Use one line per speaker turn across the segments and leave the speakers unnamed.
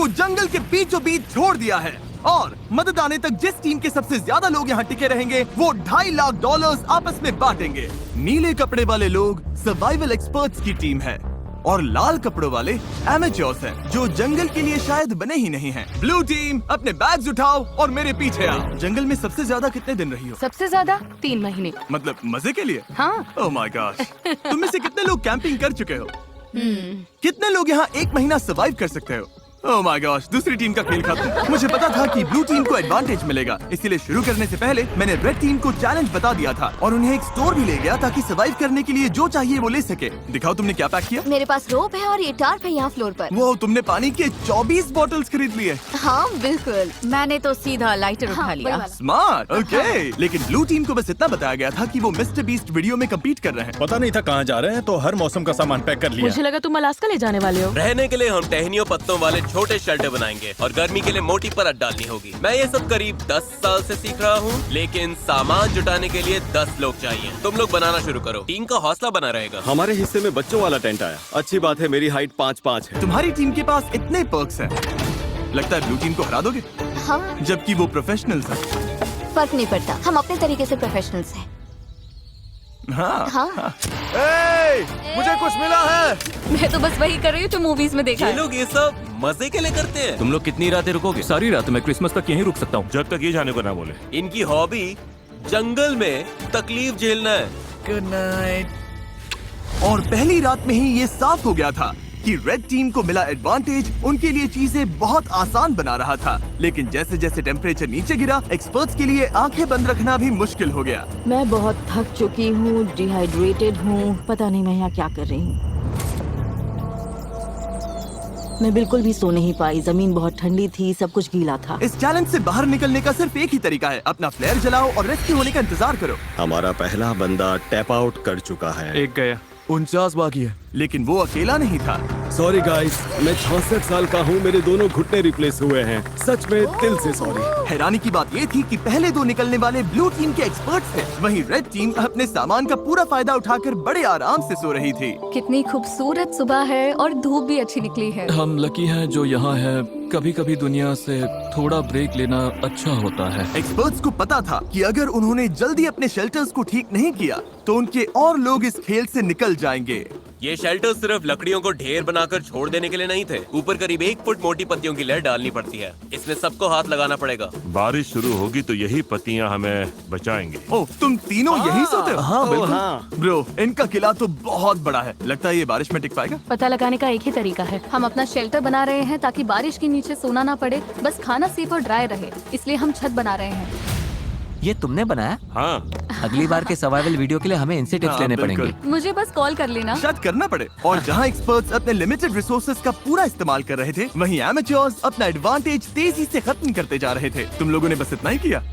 को जंगल के बीचों बीच छोड़ दिया है और मदद आने तक जिस टीम के सबसे ज्यादा लोग यहाँ टिके रहेंगे वो $2.5 लाख आपस में बांटेंगे। नीले कपड़े वाले लोग सर्वाइवल एक्सपर्ट्स की टीम है और लाल कपड़ों वाले एमेच्योर्स हैं जो जंगल के लिए शायद बने ही नहीं हैं। ब्लू टीम अपने बैग्स उठाओ और मेरे पीछे आओ। जंगल में सबसे ज्यादा कितने दिन रही हो?
सबसे ज्यादा 3 महीने।
मतलब मजे के लिए?
हाँ।
Oh my gosh. तुम में से कितने लोग कैंपिंग कर चुके हो? कितने लोग यहाँ 1 महीना सर्वाइव कर सकते हो? ओह माय गॉश, दूसरी टीम का खेल खत्म। मुझे पता था कि ब्लू टीम को एडवांटेज मिलेगा, इसलिए शुरू करने से पहले मैंने रेड टीम को चैलेंज बता दिया था और उन्हें एक स्टोर भी ले गया ताकि सर्वाइव करने के लिए जो चाहिए वो ले सके। दिखाओ तुमने क्या पैक किया?
मेरे पास रोप है और ये टार्प है यहाँ फ्लोर पर।
वो तुमने पानी के 24 बॉटल्स खरीद लिए।
हाँ बिल्कुल।
मैंने तो सीधा लाइटर उठा लिया।
स्मार्ट। ओके। लेकिन ब्लू टीम को बस इतना बताया गया था कि वो मिस्टर बीस्ट वीडियो में कम्पीट कर रहे हैं।
पता नहीं था कहाँ जा रहे हैं, तो हर मौसम का सामान पैक कर लिया।
मुझे लगा तुम अलास्का ले जाने वाले हो।
रहने के लिए हम टहनियों पत्तों वाले छोटे शेल्टर बनाएंगे और गर्मी के लिए मोटी परत डालनी होगी। मैं ये सब करीब 10 साल से सीख रहा हूँ, लेकिन सामान जुटाने के लिए 10 लोग चाहिए। तुम लोग बनाना शुरू करो, टीम का हौसला बना रहेगा।
हमारे हिस्से में बच्चों वाला टेंट आया। अच्छी बात है, मेरी हाइट 5'5" है।
तुम्हारी टीम के पास इतने पर्क्स हैं, लगता है ब्लू टीम को हरा दोगे?
हाँ।
जबकि वो प्रोफेशनल्स हैं।
फर्क नहीं पड़ता, हम अपने तरीके से प्रोफेशनल्स हैं।
हाँ।
हाँ।
मुझे कुछ मिला है।
मैं तो बस वही कर रही हूँ जो मूवीज में देखा
ये
है।
लोग ये सब मजे के लिए करते हैं।
तुम लोग कितनी रातें रुकोगे? सारी रात। मैं क्रिसमस तक यहीं रुक सकता हूँ।
जब तक ये जाने को ना बोले।
इनकी हॉबी जंगल में तकलीफ झेलना है।
Good night. और पहली रात में ही ये साफ हो गया था कि रेड टीम को मिला एडवांटेज उनके लिए चीजें बहुत आसान बना रहा था। लेकिन जैसे जैसे टेम्परेचर नीचे गिरा, एक्सपर्ट्स के लिए आंखें बंद रखना भी मुश्किल हो गया।
मैं बहुत थक चुकी हूँ, डिहाइड्रेटेड हूँ, पता नहीं मैं यहाँ क्या कर रही हूँ। मैं बिल्कुल भी सो नहीं पाई, जमीन बहुत ठंडी थी, सब कुछ गीला था।
इस चैलेंज से बाहर निकलने का सिर्फ एक ही तरीका है, अपना फ्लेयर जलाओ और रेस्क्यू होने का इंतजार करो।
हमारा पहला बंदा टैप आउट कर चुका है।
एक गया।
49 बाकी है। लेकिन वो अकेला नहीं था।
सॉरी गाइस, मैं 66 साल का हूँ, मेरे दोनों घुटने रिप्लेस हुए हैं। सच में दिल से सॉरी।
हैरानी की बात ये थी कि पहले 2 निकलने वाले ब्लू टीम के एक्सपर्ट्स थे, वहीं रेड टीम अपने सामान का पूरा फायदा उठाकर बड़े आराम से सो रही थी।
कितनी खूबसूरत सुबह है और धूप भी अच्छी निकली है।
हम लकी हैं जो यहाँ है। कभी कभी दुनिया से थोड़ा ब्रेक लेना अच्छा होता है।
एक्सपर्ट्स को पता था कि अगर उन्होंने जल्दी अपने शेल्टर्स को ठीक नहीं किया तो उनके और लोग इस खेल से निकल जाएंगे।
ये शेल्टर सिर्फ लकड़ियों को ढेर बनाकर छोड़ देने के लिए नहीं थे। ऊपर करीब 1 फुट मोटी पत्तियों की लेयर डालनी पड़ती है। इसमें सबको हाथ लगाना पड़ेगा।
बारिश शुरू होगी तो यही पत्तियां हमें बचाएंगे।
ओह, तुम तीनों यहीं सोते हो?
हाँ,
बिल्कुल।
हाँ।
ब्रो, इनका किला तो बहुत बड़ा है। लगता है ये बारिश में टिक पाएगा?
पता लगाने का एक ही तरीका है। हम अपना शेल्टर बना रहे हैं ताकि बारिश के नीचे सोना ना पड़े, बस खाना सेफ और ड्राई रहे, इसलिए हम छत बना रहे हैं।
ये तुमने बनाया?
हाँ।
अगली बार के सर्वाइवल वीडियो के लिए हमें इनसे टिप्स
हाँ,
लेने
बिल्कुल।
पड़ेंगे।
मुझे बस कॉल कर लेना।
शायद करना पड़े। और जहाँ एक्सपर्ट्स अपने लिमिटेड रिसोर्सेज का पूरा इस्तेमाल कर रहे थे, वहीं एमेच्योर्स अपना एडवांटेज तेजी से खत्म करते जा रहे थे। तुम लोगों ने बस इतना ही किया।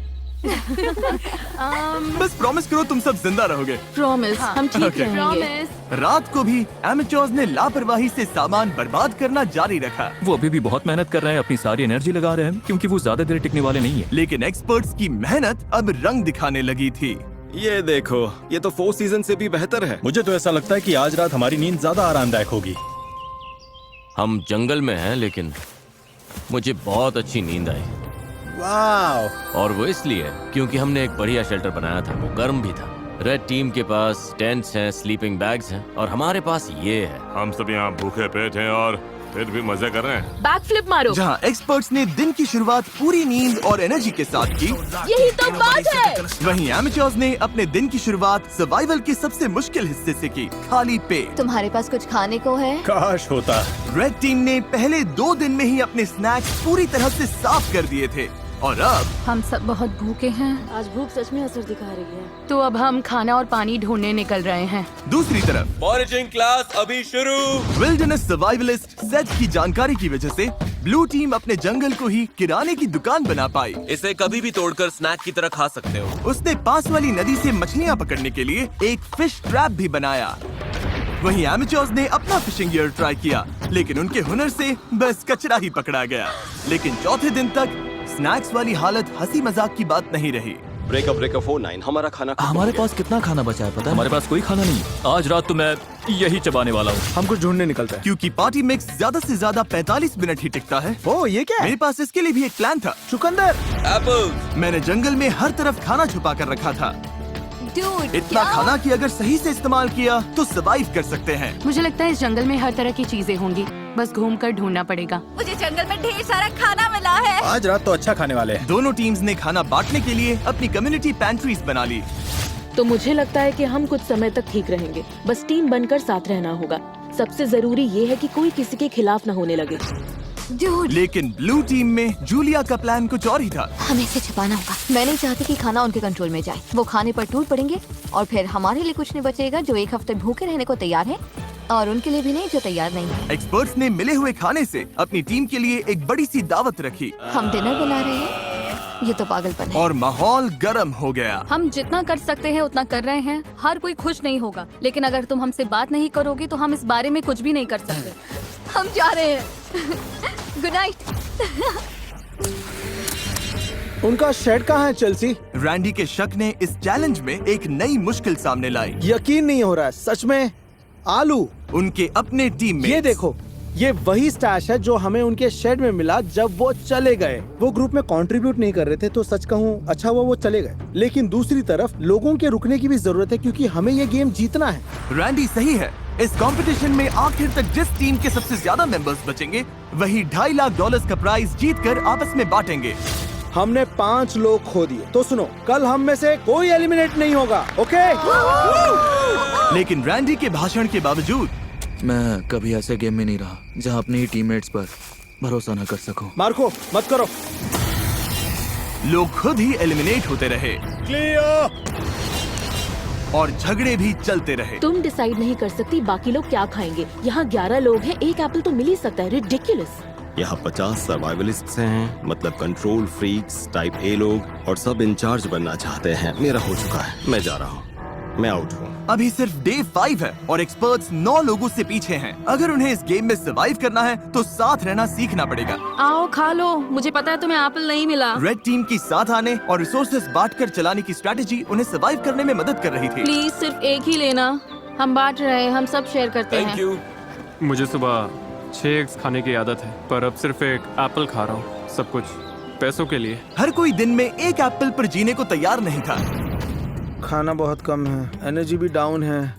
बस प्रॉमिस करो तुम सब जिंदा रहोगे।
प्रॉमिस, हम ठीक
Okay.
रहेंगे।
रात को भी एमेच्योर्स ने लापरवाही से सामान बर्बाद करना जारी रखा।
वो अभी भी बहुत मेहनत कर रहे हैं, अपनी सारी एनर्जी लगा रहे हैं, क्योंकि वो ज्यादा देर टिकने वाले नहीं है।
लेकिन एक्सपर्ट्स की मेहनत अब रंग दिखाने लगी थी।
ये देखो, ये तो 4 सीजन से भी बेहतर है।
मुझे तो ऐसा लगता है कि आज रात हमारी नींद ज्यादा आरामदायक होगी।
हम जंगल में हैं, लेकिन मुझे बहुत अच्छी नींद आई।
वाह।
और वो इसलिए क्योंकि हमने एक बढ़िया शेल्टर बनाया था, वो गर्म भी था। रेड टीम के पास टेंट्स हैं, स्लीपिंग बैग्स हैं और हमारे पास ये है।
हम सब यहाँ भूखे पेट हैं और फिर भी मजे कर रहे हैं।
बैक फ्लिप मारो।
जहाँ एक्सपर्ट्स ने दिन की शुरुआत पूरी नींद और एनर्जी के साथ की,
यही तो बात है।
वहीं एमेच्योर्स ने अपने दिन की शुरुआत सर्वाइवल के सबसे मुश्किल हिस्से से की, खाली पेट।
तुम्हारे पास कुछ खाने को है?
काश होता।
रेड टीम ने पहले 2 दिन में ही अपने स्नैक्स पूरी तरह से साफ कर दिए थे और अब
हम सब बहुत भूखे हैं,
आज भूख सच में असर दिखा रही है।
तो अब हम खाना और पानी ढूंढने निकल रहे हैं।
दूसरी तरफ
फॉरेजिंग क्लास अभी शुरू।
विल्डरनेस सर्वाइवलिस्ट सेथ की जानकारी की वजह से ब्लू टीम अपने जंगल को ही किराने की दुकान बना पाई।
इसे कभी भी तोड़कर स्नैक की तरह खा सकते हो।
उसने पास वाली नदी से मछलियाँ पकड़ने के लिए एक फिश ट्रैप भी बनाया। वहीं एमेच्योर्स ने अपना फिशिंग गियर ट्राई किया, लेकिन उनके हुनर से बस कचरा ही पकड़ा गया। लेकिन चौथे दिन तक स्नैक्स वाली हालत हंसी मजाक की बात नहीं रही।
ब्रेकअप 49 हमारा खाना खत्म
हमारे
हो गया।
पास कितना खाना बचा है पता है?
हमारे पास कोई खाना नहीं है। आज रात तो मैं यही चबाने वाला हूँ।
हम कुछ ढूंढने निकलते हैं।
क्योंकि पार्टी मिक्स ज्यादा से ज्यादा 45 मिनट ही टिकता है।
ओ ये क्या है?
मेरे पास इसके लिए भी एक प्लान था।
चुकंदर।
एप्पल।
मैंने जंगल में हर तरफ खाना छुपा कर रखा था,
Dude,
इतना
क्या?
खाना कि अगर सही से इस्तेमाल किया तो सरवाइव कर सकते हैं।
मुझे लगता है इस जंगल में हर तरह की चीजें होंगी, बस घूम कर ढूंढना पड़ेगा।
मुझे जंगल में ढेर सारा खाना मिला है।
आज रात तो अच्छा खाने वाले हैं।
दोनों टीम्स ने खाना बांटने के लिए अपनी कम्युनिटी पैंट्रीज बना ली।
तो मुझे लगता है कि हम कुछ समय तक ठीक रहेंगे, बस टीम बनकर साथ रहना होगा। सबसे जरूरी ये है कि कोई किसी के खिलाफ न होने लगे।
Dude,
लेकिन ब्लू टीम में जूलिया का प्लान कुछ और ही था।
हमें इसे छिपाना होगा। मैं नहीं चाहती कि खाना उनके कंट्रोल में जाए। वो खाने पर टूट पड़ेंगे और फिर हमारे लिए कुछ नहीं बचेगा जो एक हफ्ते भूखे रहने को तैयार है, और उनके लिए भी नहीं जो तैयार नहीं है।
एक्सपर्ट्स ने मिले हुए खाने से अपनी टीम के लिए एक बड़ी सी दावत रखी
हम डिनर बना रहे हैं, ये तो पागलपन है।
और माहौल गर्म हो गया।
हम जितना कर सकते हैं उतना कर रहे हैं। हर कोई खुश नहीं होगा, लेकिन अगर तुम हमसे बात नहीं करोगे तो हम इस बारे में कुछ भी नहीं कर सकते।
हम जा रहे हैं। Good night.
उनका शेड कहाँ है चेल्सी?
रैंडी के शक ने इस चैलेंज में एक नई मुश्किल सामने लाई।
यकीन नहीं हो रहा है सच में। आलू।
उनके अपने टीम में
ये देखो, ये वही स्टैश है जो हमें उनके शेड में मिला जब वो चले गए। वो ग्रुप में कंट्रीब्यूट नहीं कर रहे थे, तो सच कहूँ अच्छा हुआ वो चले गए। लेकिन दूसरी तरफ लोगों के रुकने की भी जरूरत है, क्योंकि हमें ये गेम जीतना है।
रैंडी सही है। इस कंपटीशन में आखिर तक जिस टीम के सबसे ज्यादा मेंबर्स बचेंगे वही $2.5 लाख का प्राइज जीतकर आपस में बांटेंगे।
हमने 5 लोग खो दिए, तो सुनो, कल हम में से कोई एलिमिनेट नहीं होगा, ओके?
लेकिन रैंडी के भाषण के बावजूद
मैं कभी ऐसे गेम में नहीं रहा जहाँ अपने ही टीममेट्स पर भरोसा न कर सकूं।
मार्को मत करो।
लोग खुद ही एलिमिनेट होते रहे और झगड़े भी चलते रहे।
तुम डिसाइड नहीं कर सकती बाकी लोग क्या खाएंगे। यहाँ 11 लोग हैं, एक एप्पल तो मिल ही सकता है। रिडिकुलस।
यहाँ 50 सर्वाइवलिस्ट्स हैं, मतलब कंट्रोल फ्रीक्स टाइप ए लोग, और सब इंचार्ज बनना चाहते हैं। मेरा हो चुका है, मैं जा रहा हूँ, मैं आउट हूँ।
अभी सिर्फ डे 5 है और एक्सपर्ट्स 9 लोगों से पीछे हैं। अगर उन्हें इस गेम में सरवाइव करना है तो साथ रहना सीखना पड़ेगा।
आओ खा लो, मुझे पता है तुम्हें एप्पल नहीं मिला।
रेड टीम की साथ आने और रिसोर्सेज बांटकर चलाने की स्ट्रेटेजी उन्हें सरवाइव करने में मदद कर रही थी।
प्लीज सिर्फ एक ही लेना, हम बांट रहे हैं, हम सब शेयर करते
थैंक
हैं।
यू।
मुझे सुबह 6 एग्स खाने की आदत है, पर अब सिर्फ एक एप्पल खा रहा हूँ, सब कुछ पैसों के लिए।
हर कोई दिन में एक एप्पल पर जीने को तैयार नहीं था।
खाना बहुत कम है, एनर्जी भी डाउन है।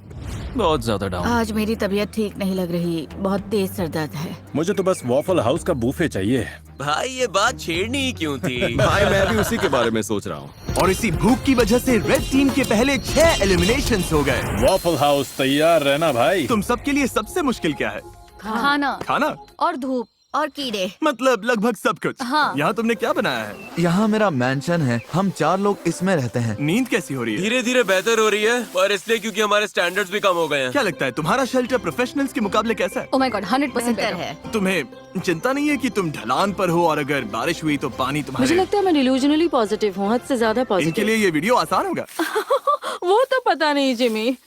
बहुत ज्यादा डाउन।
आज मेरी तबीयत ठीक नहीं लग रही, बहुत तेज सर दर्द है।
मुझे तो बस वॉफल हाउस का बूफे चाहिए।
भाई ये बात छेड़नी ही क्यों थी?
भाई मैं भी उसी के बारे में सोच रहा हूँ।
और इसी भूख की वजह से रेड टीम के पहले 6 एलिमिनेशंस हो गए।
वॉफल हाउस तैयार रहना भाई।
तुम सबके लिए सबसे मुश्किल क्या है?
खाना
खाना
और धूप
और कीड़े।
मतलब लगभग सब कुछ।
हाँ।
यहाँ तुमने क्या बनाया है?
यहाँ मेरा मैंशन है, हम 4 लोग इसमें रहते हैं।
नींद कैसी हो रही है?
धीरे धीरे बेहतर हो रही है, पर इसलिए क्योंकि हमारे स्टैंडर्ड्स भी कम हो गए हैं।
क्या लगता है तुम्हारा शेल्टर प्रोफेशनल्स के मुकाबले कैसा है?
ओह माय गॉड 100%
बेहतर
बेटर
है।
तुम्हें चिंता नहीं है कि तुम ढलान पर हो और अगर बारिश हुई तो पानी
मुझे
तुम्हारे?
लगता है मैं डिल्यूजनली पॉजिटिव हूँ, हद से ज्यादा
इनके
पॉजिटिव।
लिए ये वीडियो आसान होगा।
वो तो पता नहीं जिमी।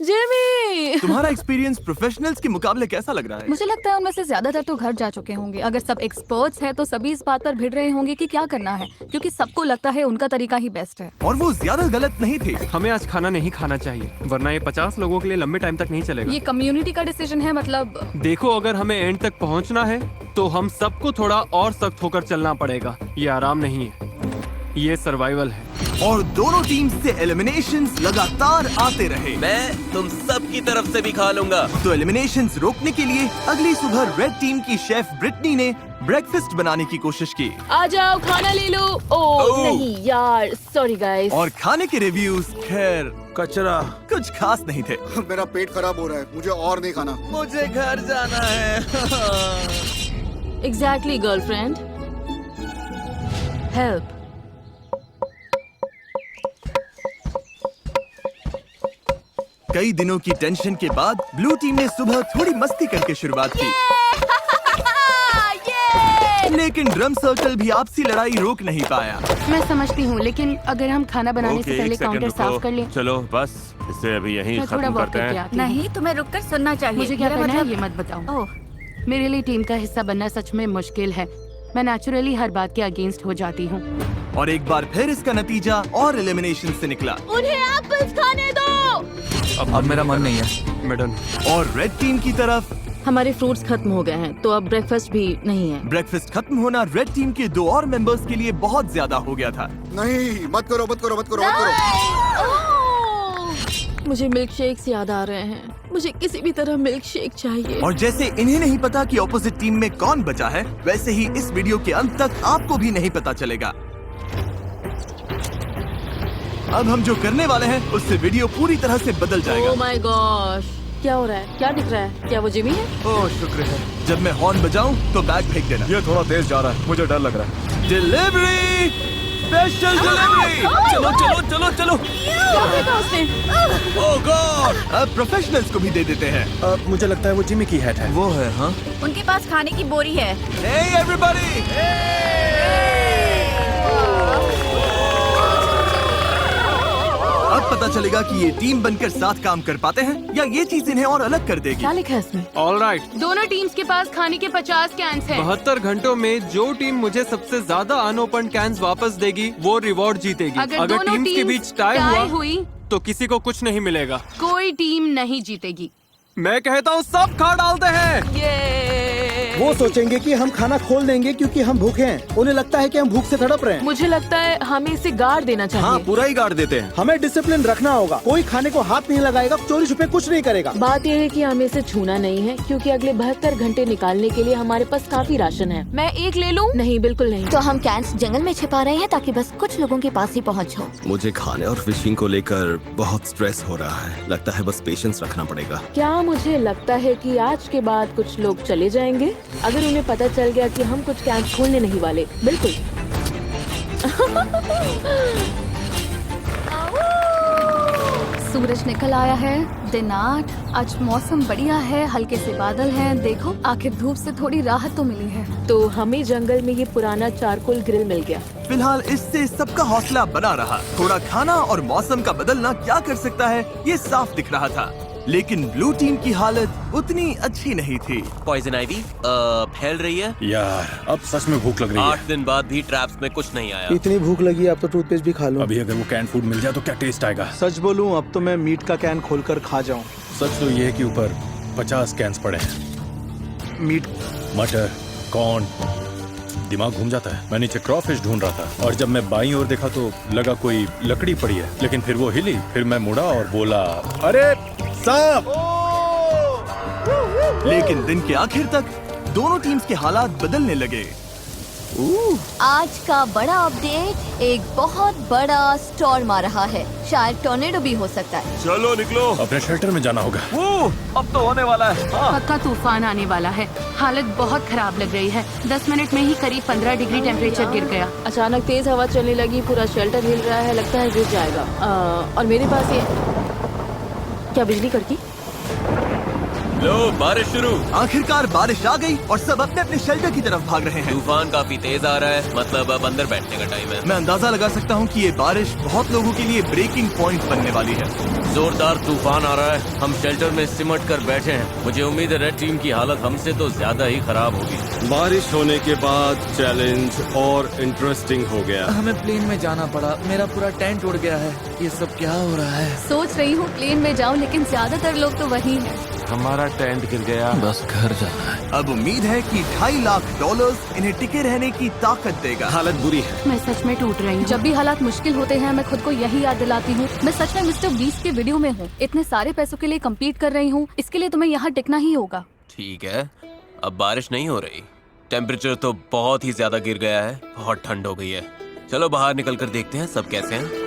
तुम्हारा एक्सपीरियंस प्रोफेशनल्स के मुकाबले कैसा लग रहा है?
मुझे लगता है उनमें से ज्यादातर तो घर जा चुके होंगे। अगर सब एक्सपर्ट्स हैं तो सभी इस बात पर भिड़ रहे होंगे कि क्या करना है, क्योंकि सबको लगता है उनका तरीका ही बेस्ट है।
और वो ज्यादा गलत नहीं थे।
हमें आज खाना नहीं खाना चाहिए, वरना ये 50 लोगों के लिए लंबे टाइम तक नहीं चलेगा।
ये कम्युनिटी का डिसीजन है, मतलब
देखो, अगर हमें एंड तक पहुंचना है तो हम सबको थोड़ा और सख्त होकर चलना पड़ेगा। ये आराम नहीं है, ये सर्वाइवल है।
और दोनों टीम से एलिमिनेशंस लगातार आते रहे।
मैं तुम सब की तरफ से भी खा लूंगा।
तो एलिमिनेशंस रोकने के लिए अगली सुबह रेड टीम की शेफ ब्रिटनी ने ब्रेकफास्ट बनाने की कोशिश की
आ जाओ खाना ले लो। ओह नहीं यार, सॉरी गाइस।
और खाने के रिव्यूज खैर
कचरा।
कुछ खास नहीं थे।
मेरा पेट खराब हो रहा है, मुझे और नहीं खाना।
मुझे घर जाना है।
Exactly girlfriend, help.
कई दिनों की टेंशन के बाद ब्लू टीम ने सुबह थोड़ी मस्ती करके शुरुआत की। लेकिन ड्रम सर्कल भी आपसी लड़ाई रोक नहीं पाया।
मैं समझती हूँ, लेकिन अगर हम खाना बनाने से पहले काउंटर साफ कर लें।
चलो बस इसे अभी यहीं
मैं थोड़ा
खत्म
वॉक
करते
करके
हैं।
आती हूँ।
नहीं, तुम्हें रुककर सुनना चाहिए।
मुझे क्या
मेरा
करना है
मतलब-
ये मत बताओ।
ओह,
मेरे लिए टीम का हिस्सा बनना सच में मुश्किल है। मैं नेचुरली हर बात के अगेंस्ट हो जाती हूँ।
और एक बार फिर इसका नतीजा और एलिमिनेशन से निकला।
उन्हें एप्पल्स खाने दो।
अब मेरा मन नहीं है।
मैडम,
और रेड टीम की तरफ
हमारे फ्रूट्स खत्म हो गए हैं, तो अब ब्रेकफास्ट भी नहीं है।
ब्रेकफास्ट खत्म होना रेड टीम के 2 और मेंबर्स के लिए बहुत ज्यादा हो गया था।
नहीं, मत करो मत करो मत करो मत करो।
मुझे मिल्क शेक्स याद आ रहे हैं। मुझे किसी भी तरह मिल्क शेक चाहिए।
और जैसे इन्हें नहीं पता कि ऑपोजिट टीम में कौन बचा है, वैसे ही इस वीडियो के अंत तक आपको भी नहीं पता चलेगा। अब हम जो करने वाले हैं उससे वीडियो पूरी तरह से बदल जाएगा।
ओह माय गॉश, क्या हो रहा है? क्या दिख रहा है? क्या वो जिमी है?
ओह शुक्र है। जब मैं हॉर्न बजाऊं तो बैग फेंक देना।
ये थोड़ा तेज जा रहा है, मुझे डर लग रहा है।
Delivery, special delivery. चलो चलो चलो चलो।
क्या फेंका उसने?
ओह गॉड, अब प्रोफेशनल्स को भी दे देते हैं।
मुझे लगता है वो जिमी की हैट है।
वो है, हाँ।
उनके पास खाने की बोरी है।
हे एवरीबॉडी, अब पता चलेगा कि ये टीम बनकर साथ काम कर पाते हैं या ये चीज इन्हें और अलग कर देगी।
क्या लिखा है इसमें?
All right.
दोनों टीम्स के पास खाने के 50 कैंस हैं।
72 घंटों में जो टीम मुझे सबसे ज्यादा अनओपन कैंस वापस देगी वो रिवॉर्ड जीतेगी।
अगर दोनों
टीम्स के
टीम्स
बीच टाई
टाई
हुआ
हुई
तो किसी को कुछ नहीं मिलेगा।
कोई टीम नहीं जीतेगी।
मैं कहता हूँ सब खा डालते हैं।
वो सोचेंगे कि हम खाना खोल देंगे क्योंकि हम भूखे हैं। उन्हें लगता है कि हम भूख से तड़प रहे हैं।
मुझे लगता है हमें इसे गाड़ देना चाहिए।
हाँ, पूरा ही गाड़ देते हैं।
हमें डिसिप्लिन रखना होगा। कोई खाने को हाथ नहीं लगाएगा, चोरी छुपे कुछ नहीं करेगा।
बात यह है कि हमें इसे छूना नहीं है, क्योंकि अगले 72 घंटे निकालने के लिए हमारे पास काफी राशन है।
मैं एक ले लूं?
नहीं, बिल्कुल नहीं।
तो हम कैंस जंगल में छिपा रहे हैं ताकि बस कुछ लोगों के पास ही पहुंच हो।
मुझे खाने और फिशिंग को लेकर बहुत स्ट्रेस हो रहा है। लगता है बस पेशेंस रखना पड़ेगा।
क्या मुझे लगता है कि आज के बाद कुछ लोग चले जाएंगे अगर उन्हें पता चल गया कि हम कुछ कैंप खोलने नहीं वाले। बिल्कुल।
सूरज निकल आया है। दिन 8। आज मौसम बढ़िया है, हल्के से बादल हैं। देखो, आखिर धूप से थोड़ी राहत तो मिली है।
तो हमें जंगल में ये पुराना चारकोल ग्रिल मिल गया।
फिलहाल इससे सबका हौसला बना रहा। थोड़ा खाना और मौसम का बदलना क्या कर सकता है, ये साफ दिख रहा था। लेकिन ब्लू टीम की हालत उतनी अच्छी नहीं थी।
पॉइजन आइवी फैल रही है।
यार, अब सच में भूख लग रही है।
8 दिन बाद भी ट्रैप्स में कुछ नहीं आया।
इतनी भूख लगी, अब तो टूथपेस्ट भी खा लूं।
अभी अगर वो कैन फूड मिल जाए तो क्या टेस्ट आएगा।
सच बोलूं, अब तो मैं मीट का कैन खोलकर खा जाऊं।
सच तो ये है कि ऊपर 50 कैंस पड़े हैं।
मीट,
मटर, कॉर्न, दिमाग घूम जाता है। मैं नीचे क्रॉफिश ढूंढ रहा था और जब मैं बाईं ओर देखा तो लगा कोई लकड़ी पड़ी है, लेकिन फिर वो हिली। फिर मैं मुड़ा और बोला, अरे सांप।
लेकिन दिन के आखिर तक दोनों टीम्स के हालात बदलने लगे।
आज का बड़ा अपडेट, एक बहुत बड़ा स्टॉर्म आ रहा है। शायद टॉर्नेडो भी हो सकता है।
चलो निकलो।
अपने शेल्टर में जाना होगा।
अब तो होने वाला है।
पक्का तूफान आने वाला है। हालत बहुत खराब लग रही है। 10 मिनट में ही करीब 15 डिग्री टेम्परेचर गिर गया।
अचानक तेज हवा चलने लगी, पूरा शेल्टर हिल रहा है, लगता है गिर जाएगा। और मेरे पास ये क्या बिजली कड़की?
लो, बारिश शुरू।
आखिरकार बारिश आ गई और सब अपने अपने शेल्टर की तरफ भाग रहे हैं।
तूफान काफी तेज आ रहा है, मतलब अब अंदर बैठने का टाइम है।
मैं अंदाजा लगा सकता हूँ कि ये बारिश बहुत लोगों के लिए ब्रेकिंग पॉइंट बनने वाली है।
जोरदार तूफान आ रहा है। हम शेल्टर में सिमट कर बैठे हैं। मुझे उम्मीद है रेड टीम की हालत हमसे तो ज्यादा ही खराब होगी।
बारिश होने के बाद चैलेंज और इंटरेस्टिंग हो गया।
हमें प्लेन में जाना पड़ा। मेरा पूरा टेंट उड़ गया है। ये सब क्या हो रहा है?
सोच रही हूँ प्लेन में जाऊँ, लेकिन ज्यादातर लोग तो वही हैं।
हमारा टेंट गिर गया।
बस घर जाना है।
अब उम्मीद है कि $2.5 लाख इन्हें टिके रहने की ताकत देगा।
हालत बुरी है।
मैं सच में टूट रही हूँ। जब भी हालात मुश्किल होते हैं, मैं खुद को यही याद दिलाती हूँ, मैं सच में मिस्टर बीस्ट के वीडियो में हूँ। इतने सारे पैसों के लिए कम्पीट कर रही हूँ, इसके लिए तुम्हें यहाँ टिकना ही होगा।
ठीक है, अब बारिश नहीं हो रही। टेम्परेचर तो बहुत ही ज्यादा गिर गया है। बहुत ठंड हो गई है। चलो बाहर निकल कर देखते हैं सब कैसे हैं।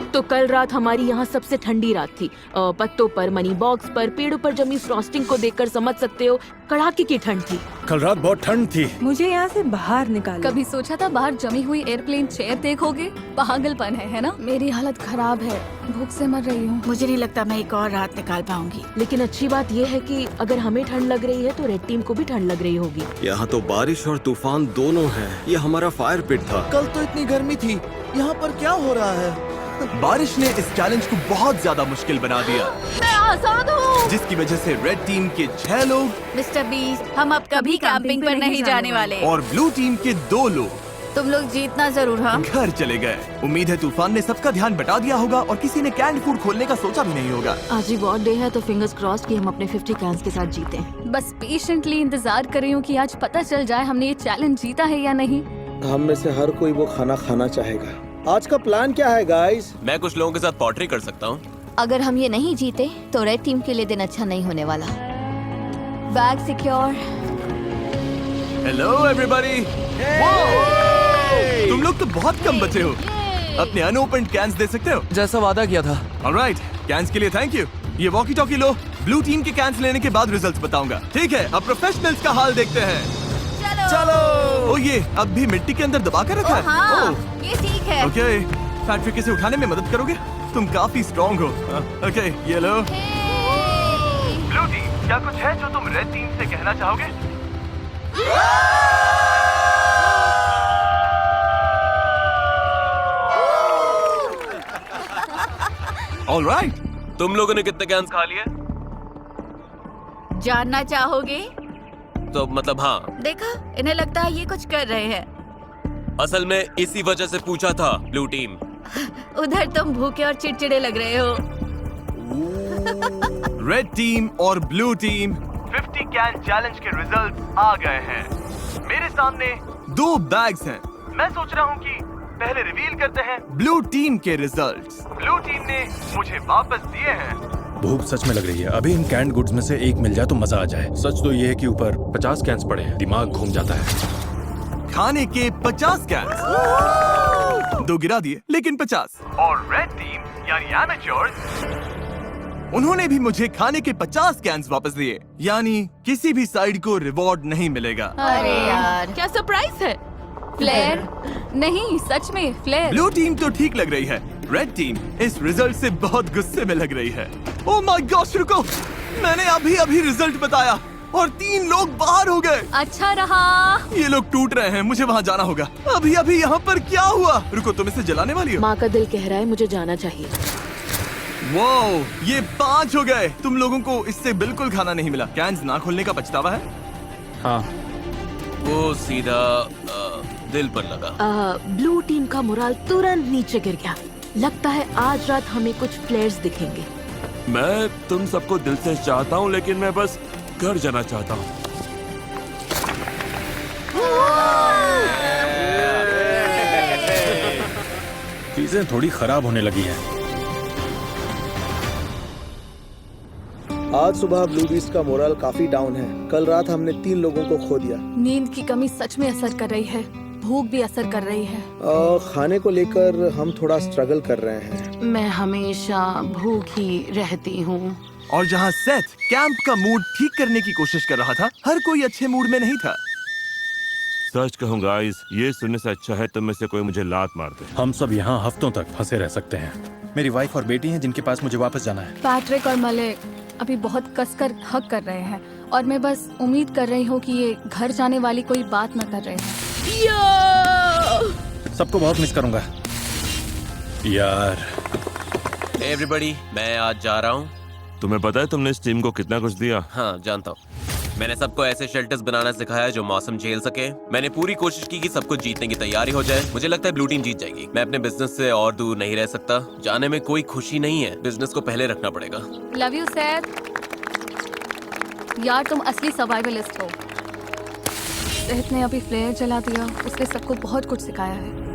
तो कल रात हमारी यहाँ सबसे ठंडी रात थी। पत्तों पर, मनी बॉक्स पर, पेड़ों पर जमी फ्रॉस्टिंग को देखकर समझ सकते हो कड़ाके की ठंड थी।
कल रात बहुत ठंड थी।
मुझे यहाँ से बाहर निकालो।
कभी सोचा था बाहर जमी हुई एयरप्लेन चेयर देखोगे? पागलपन है ना? मेरी हालत खराब है, भूख से मर रही हूँ।
मुझे नहीं लगता मैं एक और रात निकाल पाऊंगी।
लेकिन अच्छी बात यह है कि अगर हमें ठंड लग रही है तो रेड टीम को भी ठंड लग रही होगी।
यहाँ तो बारिश और तूफान दोनों है। ये हमारा फायर पिट था।
कल तो इतनी गर्मी थी, यहाँ पर क्या हो रहा है?
बारिश ने इस चैलेंज को बहुत ज्यादा मुश्किल बना दिया,
मैं आजाद हूँ।
जिसकी वजह से रेड टीम के 6 लोग
मिस्टर बीस्ट, हम अब कभी कैंपिंग पर नहीं जाने वाले।
और ब्लू टीम के 2 लोग
तुम लोग जीतना जरूर। हाँ,
घर चले गए। उम्मीद है तूफान ने सबका ध्यान बटा दिया होगा और किसी ने कैंड फूड खोलने का सोचा भी नहीं होगा।
आज रिवॉर्ड डे है तो फिंगर्स क्रॉस्ड कि हम अपने 50 कैंस के साथ जीते।
बस पेशेंटली इंतजार कर रही हूँ कि आज पता चल जाए हमने ये चैलेंज जीता है या नहीं।
हम में से हर कोई वो खाना खाना चाहेगा। आज का प्लान क्या है गाइस?
मैं कुछ लोगों के साथ पॉटरी कर सकता हूँ।
अगर हम ये नहीं जीते तो रेड टीम के लिए दिन अच्छा नहीं होने वाला। Bag secure.
Hello everybody. तुम लोग तो बहुत कम बचे हो। अपने अनओपन्ड कैंस दे सकते हो?
जैसा वादा किया था।
ऑलराइट, कैंस के लिए थैंक यू। ये वॉकी टॉकी लो। ब्लू टीम के कैंस लेने के बाद रिजल्ट्स बताऊंगा। ठीक है, अब प्रोफेशनल्स का हाल देखते हैं। चलो। ओ ये अब भी मिट्टी के अंदर दबा कर रखा है।
हाँ, ये ठीक है।
ओके, फैक्ट्री से उठाने में मदद करोगे? तुम काफी स्ट्रॉन्ग हो। ओके, ये लो। ब्लू टीम, क्या कुछ है जो तुम रेड टीम से कहना चाहोगे? ऑलराइट,
तुम लोगों ने कितने कैंस खा लिए?
जानना चाहोगे?
तो मतलब हाँ।
देखा, इन्हें लगता है ये कुछ कर रहे हैं।
असल में इसी वजह से पूछा था ब्लू टीम।
उधर तुम भूखे और चिड़चिड़े लग रहे हो।
रेड टीम और ब्लू टीम 50 कैन चैलेंज के रिजल्ट्स आ गए हैं। मेरे सामने 2 बैग्स हैं। मैं सोच रहा हूँ कि पहले रिवील करते हैं ब्लू टीम के रिजल्ट्स। ब्लू टीम ने मुझे वापस दिए हैं।
भूख सच में लग रही है। अभी इन कैंड गुड्स में से एक मिल जाए तो मजा आ जाए। सच तो ये है कि ऊपर 50 कैंस पड़े हैं, दिमाग घूम जाता है।
खाने के 50 कैंस, 2 गिरा दिए लेकिन 50। और रेड टीम यानी एमेच्योर्स, उन्होंने भी मुझे खाने के 50 कैंस वापस दिए। यानी किसी भी साइड को रिवॉर्ड नहीं मिलेगा।
अरे यार,
क्या सरप्राइज है?
फ्लेयर? नहीं, सच में फ्लेयर।
ब्लू टीम तो ठीक लग रही है। रेड टीम इस रिजल्ट से बहुत गुस्से में लग रही है। ओह माय गॉश, रुको, मैंने अभी रिजल्ट बताया और 3 लोग बाहर हो गए।
अच्छा रहा।
ये लोग टूट रहे हैं, मुझे वहाँ जाना होगा। अभी यहाँ पर क्या हुआ? रुको, तुम इसे जलाने वाली हो?
माँ का दिल कह रहा है मुझे जाना चाहिए।
वाओ, ये 5 हो गए। तुम लोगों को इससे बिल्कुल खाना नहीं मिला। कैंस ना खोलने का पछतावा है?
हाँ,
वो सीधा दिल पर लगा।
ब्लू टीम का मोराल तुरंत नीचे गिर गया। लगता है आज रात हमें कुछ फ्लेयर्स दिखेंगे।
मैं तुम सबको दिल से चाहता हूँ, लेकिन मैं बस घर जाना चाहता हूँ।
चीजें थोड़ी खराब होने लगी हैं।
आज सुबह ब्लू बीस्ट का मोरल काफी डाउन है। कल रात हमने 3 लोगों को खो दिया।
नींद की कमी सच में असर कर रही है। भूख भी असर कर रही है।
खाने को लेकर हम थोड़ा स्ट्रगल कर रहे हैं।
मैं हमेशा भूखी रहती हूँ।
और जहाँ सेथ कैंप का मूड ठीक करने की कोशिश कर रहा था, हर कोई अच्छे मूड में नहीं था।
सच कहूँ गाइस, ये सुनने से अच्छा है तुम में से कोई मुझे लात मार दे।
हम सब यहाँ हफ्तों तक फंसे रह सकते हैं। मेरी वाइफ और बेटी हैं जिनके पास मुझे वापस जाना है।
पैट्रिक और मलिक अभी बहुत कसकर हक कर रहे हैं और मैं बस उम्मीद कर रही हूँ कि ये घर जाने वाली कोई बात न कर रहे हैं।
सबको बहुत मिस करूंगा यार।
एवरीबॉडी, मैं आज जा रहा हूँ।
तुम्हें पता है तुमने इस टीम को कितना कुछ दिया?
हाँ, जानता हूँ। मैंने सबको ऐसे शेल्टर्स बनाना सिखाया जो मौसम झेल सके। मैंने पूरी कोशिश की कि सब कुछ जीतने की तैयारी हो जाए। मुझे लगता है ब्लू टीम जीत जाएगी। मैं अपने बिजनेस से और दूर नहीं रह सकता। जाने में कोई खुशी नहीं है। बिजनेस को पहले रखना पड़ेगा।
Love you said. यार तुम असली सर्वाइवलिस्ट हो। सेथ ने अभी फ्लेयर जला दिया। उसने सबको बहुत कुछ सिखाया है।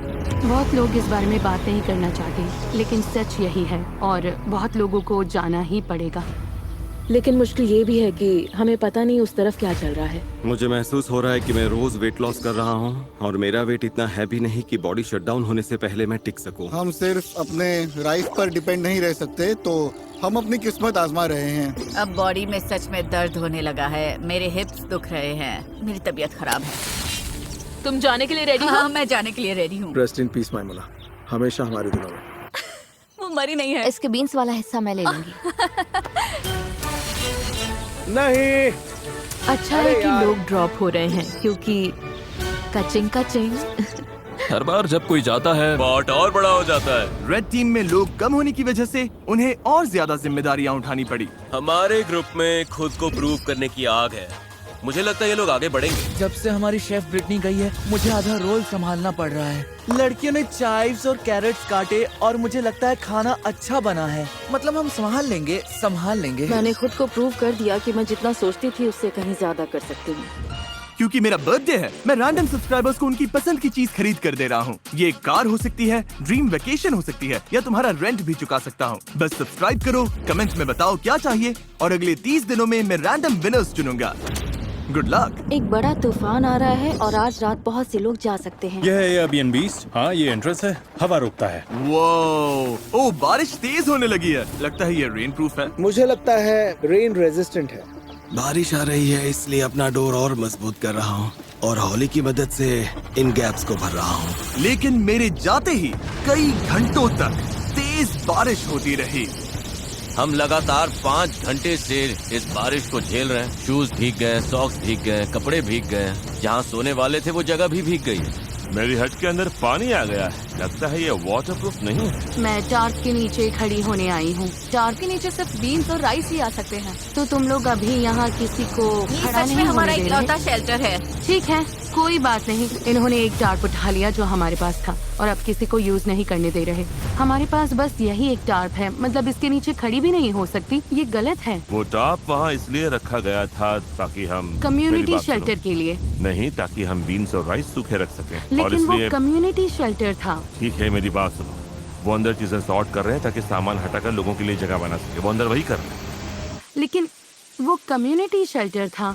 बहुत लोग इस बारे में बात नहीं करना चाहते, लेकिन सच यही है और बहुत लोगों को जाना ही पड़ेगा। लेकिन मुश्किल ये भी है कि हमें पता नहीं उस तरफ क्या चल रहा है।
मुझे महसूस हो रहा है कि मैं रोज वेट लॉस कर रहा हूँ और मेरा वेट इतना है भी नहीं कि बॉडी शटडाउन होने से पहले मैं टिक सकूं।
हम सिर्फ अपने राइस पर डिपेंड नहीं रह सकते, तो हम अपनी किस्मत आजमा रहे हैं।
अब बॉडी में सच में दर्द होने लगा है। मेरे हिप्स दुख रहे हैं। मेरी तबीयत खराब है।
तुम जाने के लिए रेडी हो?
हाँ, मैं जाने के लिए रेडी हूँ।
रेस्ट इन पीस मैमुला, हमेशा हमारे दिलों में।
वो मरी नहीं है।
इसके बीन्स वाला हिस्सा मैं ले लूंगी।
नहीं,
अच्छा है कि लोग ड्रॉप हो रहे हैं क्योंकि कचिंग कचिंग।
हर बार जब कोई जाता है
पॉट और बड़ा हो जाता है।
रेड टीम में लोग कम होने की वजह से उन्हें और ज्यादा जिम्मेदारियां उठानी पड़ी।
हमारे ग्रुप में खुद को प्रूव करने की आग है। मुझे लगता है ये लोग आगे बढ़ेंगे।
जब से हमारी शेफ ब्रिटनी गई है मुझे आधा रोल संभालना पड़ रहा है। लड़कियों ने चाइव्स और कैरेट्स काटे और मुझे लगता है खाना अच्छा बना है। मतलब हम संभाल लेंगे।
मैंने खुद को प्रूव कर दिया कि मैं जितना सोचती थी उससे कहीं ज्यादा कर सकती हूँ।
क्योंकि मेरा बर्थडे है, मैं रैंडम सब्सक्राइबर्स को उनकी पसंद की चीज खरीद कर दे रहा हूँ। ये एक कार हो सकती है, ड्रीम वेकेशन हो सकती है, या तुम्हारा रेंट भी चुका सकता हूँ। बस सब्सक्राइब करो, कमेंट में बताओ क्या चाहिए, और अगले 30 दिनों में मैं रैंडम विनर्स चुनूंगा। Good luck.
एक बड़ा तूफान आ रहा है और आज रात बहुत से लोग जा सकते हैं।
यह है एयरबीएनबी। हाँ, ये एंट्रेंस है, हवा रोकता है।
वो बारिश तेज होने लगी है, लगता है ये रेन प्रूफ है।
मुझे लगता है रेन रेजिस्टेंट है।
बारिश आ रही है इसलिए अपना डोर और मजबूत कर रहा हूँ और हॉली की मदद से इन गैप्स को भर रहा हूँ।
लेकिन मेरे जाते ही कई घंटों तक तेज बारिश होती रही।
हम लगातार 5 घंटे से इस बारिश को झेल रहे हैं। शूज भीग गए, सॉक्स भीग गए, कपड़े भीग गए, जहाँ सोने वाले थे वो जगह भी भीग गई।
मेरी हट के अंदर पानी आ गया है, लगता है ये वाटरप्रूफ नहीं है।
मैं टार्प के नीचे खड़ी होने आई हूँ।
टार्प के नीचे सिर्फ बीन्स और राइस ही आ सकते हैं।
तो तुम लोग अभी यहाँ किसी को खड़ा नहीं होने दे रहे?
शेल्टर है।
ठीक है, कोई बात नहीं। इन्होंने एक टार्प उठा लिया जो हमारे पास था और अब किसी को यूज नहीं करने दे रहे। हमारे पास बस यही एक टार्प है, मतलब इसके नीचे खड़ी भी नहीं हो सकती। ये गलत है।
वो टाप वहाँ इसलिए रखा गया था ताकि हम
कम्युनिटी शेल्टर के लिए
नहीं, ताकि हम बीन्स और राइस सूखे रख सकें। और
लेकिन वो
इसलिए
कम्युनिटी शेल्टर था।
ठीक है, मेरी बात सुनो। वो अंदर चीजें सॉर्ट कर रहे हैं ताकि सामान हटाकर लोगों के लिए जगह बना सके। वो अंदर वही कर रहे हैं।
लेकिन वो कम्युनिटी शेल्टर था।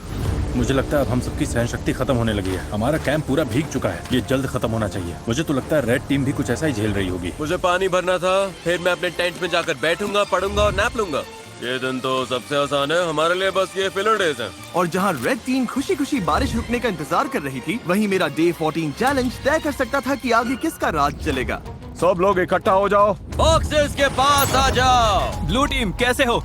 मुझे लगता है अब हम सबकी सहन शक्ति खत्म होने लगी है। हमारा कैंप पूरा भीग चुका है, ये जल्द खत्म होना चाहिए। मुझे तो लगता है रेड टीम भी कुछ ऐसा ही झेल रही होगी।
मुझे पानी भरना था, फिर मैं अपने टेंट में जाकर बैठूंगा, पढ़ूंगा और नैप लूंगा। ये दिन तो सबसे आसान है हमारे लिए, बस ये फिलर डेज हैं।
और जहाँ रेड टीम खुशी खुशी बारिश रुकने का इंतजार कर रही थी, वहीं मेरा डे 14 चैलेंज तय कर सकता था कि आगे किसका राज चलेगा।
सब लोग इकट्ठा हो जाओ,
बॉक्सेस के पास आ जाओ।
ब्लू टीम कैसे हो?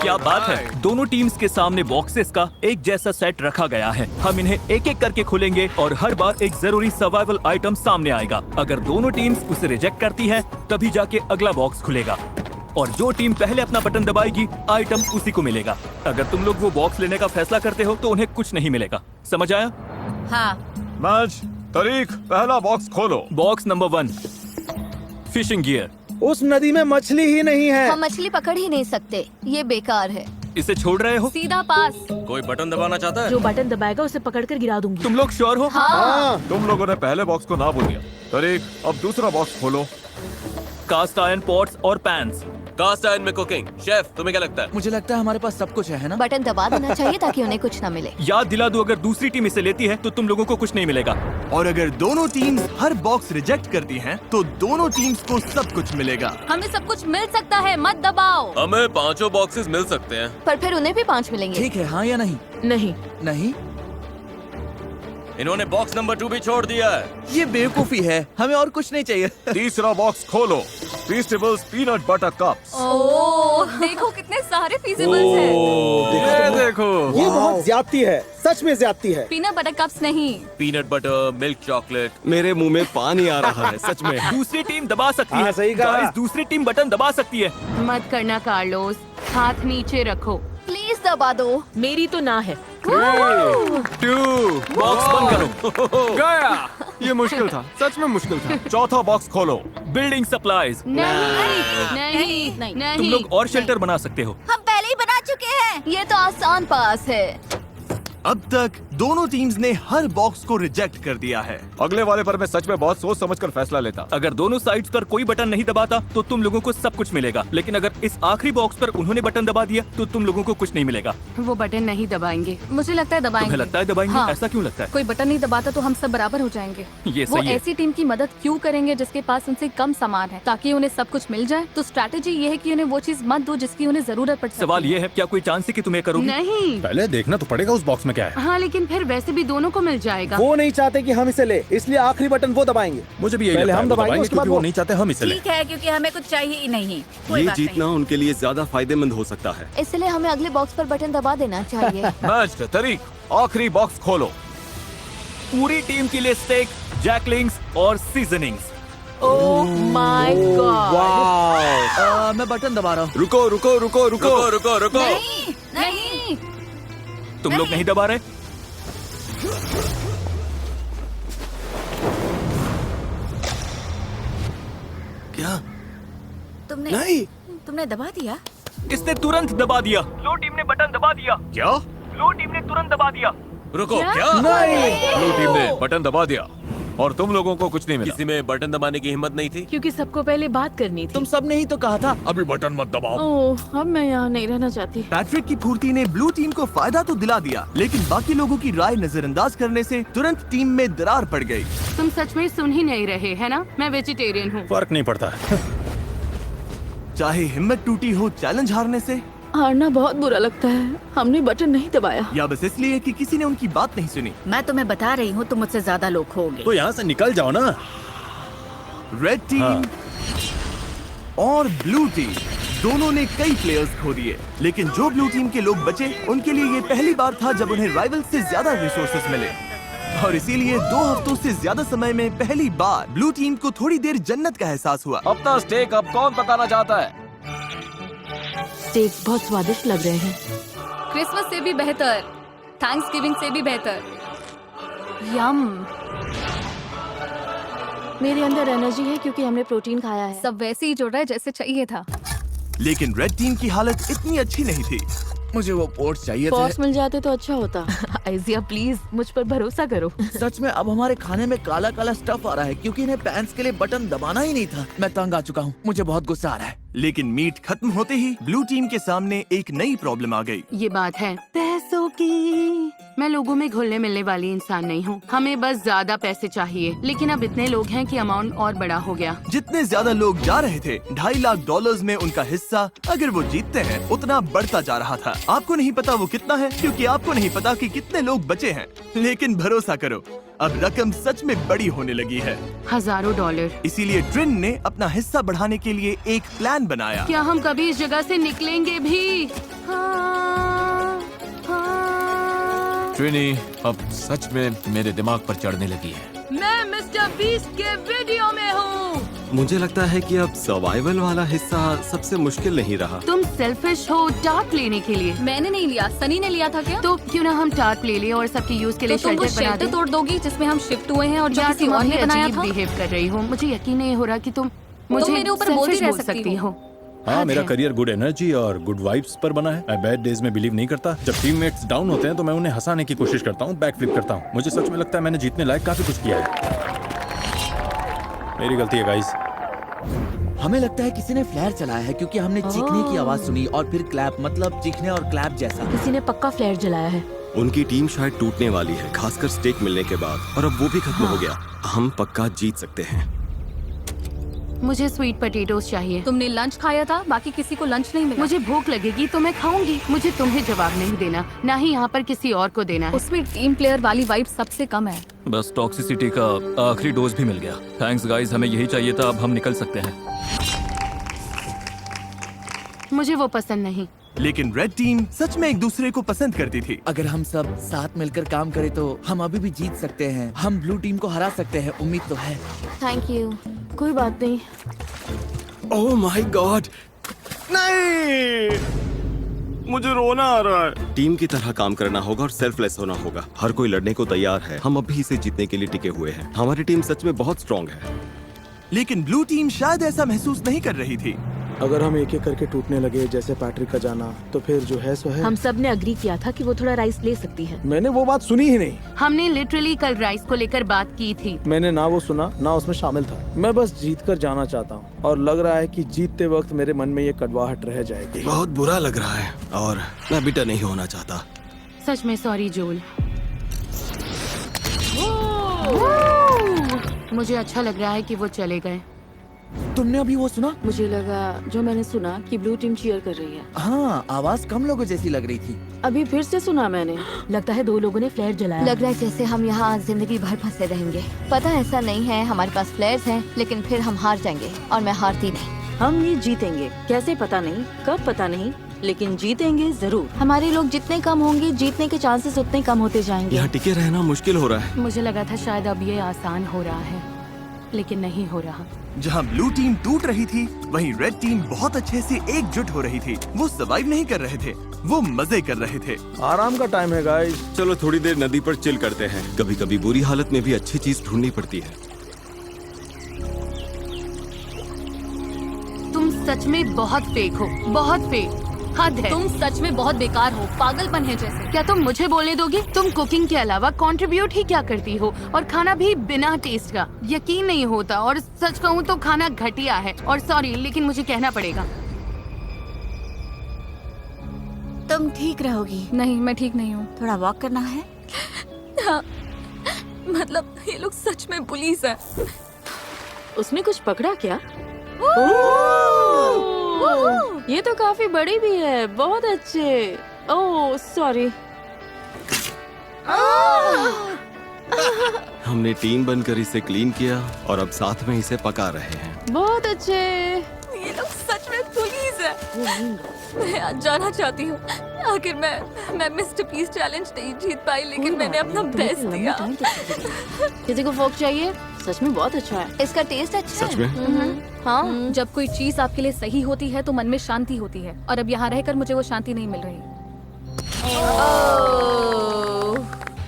क्या बात है। दोनों टीम्स के सामने बॉक्सेस का एक जैसा सेट रखा गया है। हम इन्हें एक एक करके खोलेंगे और हर बार एक जरूरी सर्वाइवल आइटम सामने आएगा। अगर दोनों टीम्स उसे रिजेक्ट करती हैं, तभी जाके अगला बॉक्स खुलेगा और जो टीम पहले अपना बटन दबाएगी आइटम उसी को मिलेगा। अगर तुम लोग वो बॉक्स लेने का फैसला करते हो तो उन्हें कुछ नहीं मिलेगा। समझ आया?
हाँ।
मैच तारीख, पहला बॉक्स खोलो।
Box number 1, fishing gear.
उस नदी में मछली ही नहीं है।
हम मछली पकड़ ही नहीं सकते, ये बेकार है।
इसे छोड़ रहे हो?
सीधा पास।
कोई बटन दबाना चाहता है?
जो बटन दबाएगा उसे पकड़कर गिरा दूंगी।
तुम लोग श्योर हो?
हाँ।
तुम लोगों ने पहले बॉक्स को ना बोल दिया। तारीख, अब दूसरा बॉक्स खोलो।
कास्ट आयरन पॉट्स और पैन्स।
कास्ट आयरन में कुकिंग। शेफ, तुम्हें क्या लगता है?
मुझे लगता है हमारे पास सब कुछ है ना?
बटन दबा देना चाहिए ताकि उन्हें कुछ न मिले।
याद दिला दो, अगर दूसरी टीम इसे लेती है तो तुम लोगों को कुछ नहीं मिलेगा।
और अगर दोनों टीम्स हर बॉक्स रिजेक्ट करती हैं, तो दोनों टीम्स को सब कुछ मिलेगा।
हमें सब कुछ मिल सकता है, मत दबाओ।
हमें 5 बॉक्सेस मिल सकते हैं।
पर फिर उन्हें भी 5 मिलेंगे।
ठीक है, हाँ या नहीं?
नहीं।
नहीं?
इन्होंने बॉक्स नंबर 2 भी छोड़ दिया है।
ये बेवकूफी है, हमें और कुछ नहीं चाहिए।
तीसरा बॉक्स खोलो। फीस्टेबल्स पीनट बटर कप्स।
ओह, देखो कितने सारे फीजिबल्स हैं।
ये देखो,
ये बहुत ज्यादती है, सच में ज्यादती है।
पीनट बटर कप्स नहीं,
पीनट बटर, मिल्क चॉकलेट।
मेरे मुंह में पानी आ रहा है सच में।
दूसरी टीम दबा सकती
हाँ,
है।
सही कहा।
गाइस, दूसरी टीम बटन दबा सकती है।
मत करना कार्लोस, हाथ नीचे रखो।
प्लीज दबा दो।
मेरी तो ना है।
2 बॉक्स बंद करो। गया। ये मुश्किल था, सच में मुश्किल था।
चौथा बॉक्स खोलो।
Building supplies.
नहीं, नहीं।
तुम लोग और शेल्टर बना सकते हो।
हम पहले ही बना चुके हैं। ये तो आसान पास है।
अब तक दोनों टीम्स ने हर बॉक्स को रिजेक्ट कर दिया है।
अगले वाले पर मैं सच में बहुत सोच समझकर फैसला लेता।
अगर दोनों साइड्स पर कोई बटन नहीं दबाता तो तुम लोगों को सब कुछ मिलेगा, लेकिन अगर इस आखिरी बॉक्स पर उन्होंने बटन दबा दिया तो तुम लोगों को कुछ नहीं मिलेगा।
वो बटन नहीं दबाएंगे।
मुझे लगता है दबाएंगे।
तुम्हें लगता है दबाएंगे?
हाँ।
ऐसा क्यों लगता है?
कोई बटन नहीं दबाता तो हम सब बराबर हो जाएंगे।
ये
वो
सही है।
ऐसी टीम की मदद क्यों करेंगे जिसके पास उनसे कम सामान है, ताकि उन्हें सब कुछ मिल जाए। तो स्ट्रैटेजी ये है कि उन्हें वो चीज मत दो जिसकी उन्हें जरूरत पड़ सकती है।
सवाल ये है, क्या कोई चांस है कि तुम्हें करोगे?
नहीं।
पहले देखना तो पड़ेगा उस बॉक्स में क्या है।
हाँ, लेकिन फिर वैसे भी दोनों को मिल जाएगा।
वो नहीं चाहते कि हम इसे ले, इसलिए आखिरी बटन वो दबाएंगे।
मुझे भी यही
पहले
लगता है,
हम
वो
दबाएंगे, उसके बाद
क्योंकि वो
वो।
नहीं चाहते हम इसे लें।
ठीक है, क्योंकि हमें कुछ चाहिए ही नहीं। कोई
ये
बात
जीतना उनके लिए ज्यादा फायदेमंद हो सकता है।
इसलिए हमें अगले बॉक्स पर बटन दबा देना चाहिए।
मैच का तारीख, आखिरी बॉक्स खोलो।
पूरी टीम के लिए स्टेक, जैकलिंग्स और सीजनिंग्स।
Oh my God.
वाह।
मैं बटन दबा रहा हूँ।
रुको रुको रुको रुको।
रुको रुको रुको।
नहीं।
तुम लोग नहीं दबा रहे?
क्या?
तुमने
नहीं।
तुमने दबा दिया?
इसने तुरंत दबा दिया। लो टीम ने बटन दबा दिया।
क्या?
लो टीम ने तुरंत दबा दिया।
रुको,
क्या?
क्या?
ब्लू टीम ने बटन दबा दिया और तुम लोगों को कुछ नहीं मिला।
किसी में बटन दबाने की हिम्मत नहीं थी?
क्योंकि सबको पहले बात करनी थी।
तुम सब ने ही तो कहा था।
अभी बटन मत दबाओ।
ओह, अब मैं यहाँ नहीं रहना चाहती।
पैट्रिक की फुर्ती ने ब्लू टीम को फायदा तो दिला दिया, लेकिन बाकी लोगों की राय नजरअंदाज करने से तुरंत टीम में दरार पड़ गई।
तुम सच में सुन ही नहीं रहे है ना? मैं वेजिटेरियन हूँ।
फर्क नहीं पड़ता।
चाहे हिम्मत टूटी हो चैलेंज हारने से,
हारना बहुत बुरा लगता है। हमने बटन नहीं दबाया।
या बस इसलिए कि किसी ने उनकी बात नहीं सुनी।
मैं तुम्हें बता रही हूँ, तुम मुझसे ज्यादा लोग खोगे।
तो यहाँ से निकल जाओ ना।
रेड टीम और ब्लू टीम दोनों ने कई प्लेयर्स खो दिए, लेकिन जो ब्लू टीम के लोग बचे उनके लिए ये पहली बार था जब उन्हें राइवल से ज्यादा रिसोर्सेस मिले, और इसीलिए 2 हफ्तों से ज्यादा समय में पहली बार ब्लू टीम को थोड़ी देर जन्नत का एहसास हुआ।
अपना स्टेक अब कौन पकाना चाहता है?
स्टेक बहुत स्वादिष्ट लग रहे हैं।
क्रिसमस से भी बेहतर, थैंक्सगिविंग से भी बेहतर। यम।
मेरे अंदर एनर्जी है क्योंकि हमने प्रोटीन खाया है।
सब वैसे ही जुड़ रहा है जैसे चाहिए था।
लेकिन रेड टीम की हालत इतनी अच्छी नहीं थी।
मुझे वो पोर्ट्स चाहिए
पॉट्स
थे।
मिल जाते तो अच्छा होता।
आइजिया प्लीज मुझ पर भरोसा करो।
सच में अब हमारे खाने में काला काला स्टफ आ रहा है क्योंकि इन्हें पैंट्स के लिए बटन दबाना ही नहीं था। मैं तंग आ चुका हूँ, मुझे बहुत गुस्सा आ रहा है।
लेकिन मीट खत्म होते ही ब्लू टीम के सामने एक नई प्रॉब्लम आ गई।
ये बात है पैसों की। मैं लोगों में घुलने मिलने वाली इंसान नहीं हूँ। हमें बस ज्यादा पैसे चाहिए, लेकिन अब इतने लोग हैं कि अमाउंट और बड़ा हो गया।
जितने ज्यादा लोग जा रहे थे, $2.5 लाख में उनका हिस्सा अगर वो जीतते हैं उतना बढ़ता जा रहा था। आपको नहीं पता वो कितना है, क्योंकि आपको नहीं पता कि कितने लोग बचे हैं। लेकिन भरोसा करो, अब रकम सच में बड़ी होने लगी है।
हजारों डॉलर।
इसीलिए ट्रिन ने अपना हिस्सा बढ़ाने के लिए एक प्लान बनाया।
क्या हम कभी इस जगह से निकलेंगे भी? हाँ, हाँ।
ट्रिनी अब सच में मेरे दिमाग पर चढ़ने लगी है।
मैं मिस्टर बीस्ट के वीडियो में हूँ।
मुझे लगता है कि अब सर्वाइवल वाला हिस्सा सबसे मुश्किल नहीं रहा।
तुम सेल्फिश हो टार्प लेने के लिए।
मैंने नहीं लिया, सनी ने लिया था। क्या
तो क्यों ना हम टार्प ले लें और सबके यूज के लिए
तो तुम वो
शेल्टर बना
शेल्टर
दें?
तोड़ दोगी जिसमें हम शिफ्ट हुए हैं और जो
यार,
किसी
तुम
और
अभी
ने बनाया
अजीब
था।
बिहेव कर रही हो। मुझे यकीन नहीं हो रहा कि तुम मुझे
मेरे ऊपर बोलती
selfish
रह
बोल
सकती
हो।
हाँ, मेरा
है।
करियर गुड एनर्जी और गुड वाइब्स पर बना है। मैं बैड डेज में बिलीव नहीं करता। जब टीममेट्स डाउन होते हैं तो मैं उन्हें हंसाने की कोशिश करता हूँ, बैक फ्लिप करता हूँ। मुझे सच में लगता है मैंने जीतने लायक काफी कुछ किया है। मेरी गलती है गाइस।
हमें लगता है किसी ने फ्लेयर चलाया है क्योंकि हमने चीखने की आवाज सुनी और फिर क्लैप, मतलब चीखने और क्लैप जैसा।
किसी ने पक्का फ्लेयर जलाया है।
उनकी टीम शायद टूटने वाली है, खासकर स्टेक मिलने के बाद, और अब वो भी खत्म हो गया। हम पक्का जीत सकते हैं।
मुझे स्वीट पोटैटोस चाहिए।
तुमने लंच खाया था, बाकी किसी को लंच नहीं मिला।
मुझे भूख लगेगी तो मैं खाऊंगी। मुझे तुम्हें जवाब नहीं देना, ना ही यहाँ पर किसी और को देना है।
उसमें टीम प्लेयर वाली वाइब सबसे कम है।
बस टॉक्सिसिटी का आखिरी डोज भी मिल गया। थैंक्स गाइस, हमें यही चाहिए था। अब हम निकल सकते हैं।
मुझे वो पसंद नहीं।
लेकिन रेड टीम सच में एक दूसरे को पसंद करती थी।
अगर हम सब साथ मिलकर काम करें तो हम अभी भी जीत सकते हैं। हम ब्लू टीम को हरा सकते हैं, उम्मीद तो है।
Thank you.
कोई बात नहीं।
ओह माय गॉड, नहीं, मुझे रोना आ रहा है। टीम की तरह काम करना होगा और सेल्फलेस होना होगा। हर कोई लड़ने को तैयार है। हम अभी इसे जीतने के लिए टिके हुए हैं। हमारी टीम सच में बहुत स्ट्रांग है।
लेकिन ब्लू टीम शायद ऐसा महसूस नहीं कर रही थी।
अगर हम एक एक करके टूटने लगे जैसे पैट्रिक का जाना, तो फिर जो है सो है।
हम सब ने अग्री किया था कि वो थोड़ा राइस ले सकती है।
मैंने वो बात सुनी ही नहीं।
हमने लिटरली कल राइस को लेकर बात की थी।
मैंने ना वो सुना ना उसमें शामिल था। मैं बस जीत कर जाना चाहता हूँ और लग रहा है कि जीतते वक्त मेरे मन में ये कड़वाहट रह जाएगी।
बहुत बुरा लग रहा है और मैं बिटर नहीं होना चाहता।
सच में सॉरी जोल। मुझे अच्छा लग रहा है कि वो चले गए।
तुमने अभी वो सुना?
मुझे लगा जो मैंने सुना कि ब्लू टीम चीयर कर रही है।
हाँ, आवाज कम लोगों जैसी लग रही थी।
अभी फिर से सुना मैंने। लगता है 2 लोगों ने फ्लेयर जलाया।
लग रहा है जैसे हम यहाँ जिंदगी भर फंसे रहेंगे। पता ऐसा नहीं है, हमारे पास फ्लेयर्स हैं, लेकिन फिर हम हार जाएंगे और मैं हारती नहीं।
हम ये जीतेंगे, कैसे पता नहीं, कब पता नहीं, लेकिन जीतेंगे जरूर।
हमारे लोग जितने कम होंगे, जीतने के चांसेस उतने कम होते जाएंगे।
यहाँ टिके रहना मुश्किल हो रहा है।
मुझे लगा था शायद अब ये आसान हो रहा है, लेकिन नहीं हो रहा।
जहाँ ब्लू टीम टूट रही थी, वहीं रेड टीम बहुत अच्छे से एकजुट हो रही थी। वो सर्वाइव नहीं कर रहे थे, वो मजे कर रहे थे।
आराम का टाइम है गाइस।
चलो थोड़ी देर नदी पर चिल करते हैं। कभी कभी बुरी हालत में भी अच्छी चीज ढूंढनी पड़ती है।
तुम सच में बहुत फेक हो, बहुत फेक। हद है। तुम सच में बहुत बेकार हो, पागलपन है जैसे।
क्या तुम मुझे बोलने दोगे? तुम कुकिंग के अलावा कंट्रीब्यूट ही क्या करती हो, और खाना भी बिना टेस्ट का। यकीन नहीं होता, और सच कहूँ तो खाना घटिया है। और सॉरी, लेकिन मुझे कहना पड़ेगा।
तुम ठीक रहोगी?
नहीं, मैं ठीक नहीं हूँ।
थोड़ा वॉक करना है?
हाँ, मतलब ये लोग सच में पुलिस है।
उसने कुछ पकड़ा क्या? ये तो काफी बड़ी भी है। बहुत अच्छे। Oh sorry.
हमने टीम बनकर इसे क्लीन किया और अब साथ में इसे पका रहे हैं।
बहुत अच्छे।
ये लोग सच में पुलिस है। मैं आज जाना चाहती हूँ। आखिर मैं मिस्टर पीस चैलेंज नहीं जीत पाई, लेकिन मैंने अपना बेस्ट दिया।
किसी को फोक चाहिए? सच में बहुत अच्छा है।
इसका टेस्ट अच्छा
सच
है।
में?
हाँ, जब कोई चीज आपके लिए सही होती है तो मन में शांति होती है, और अब यहाँ रहकर मुझे वो शांति नहीं मिल रही।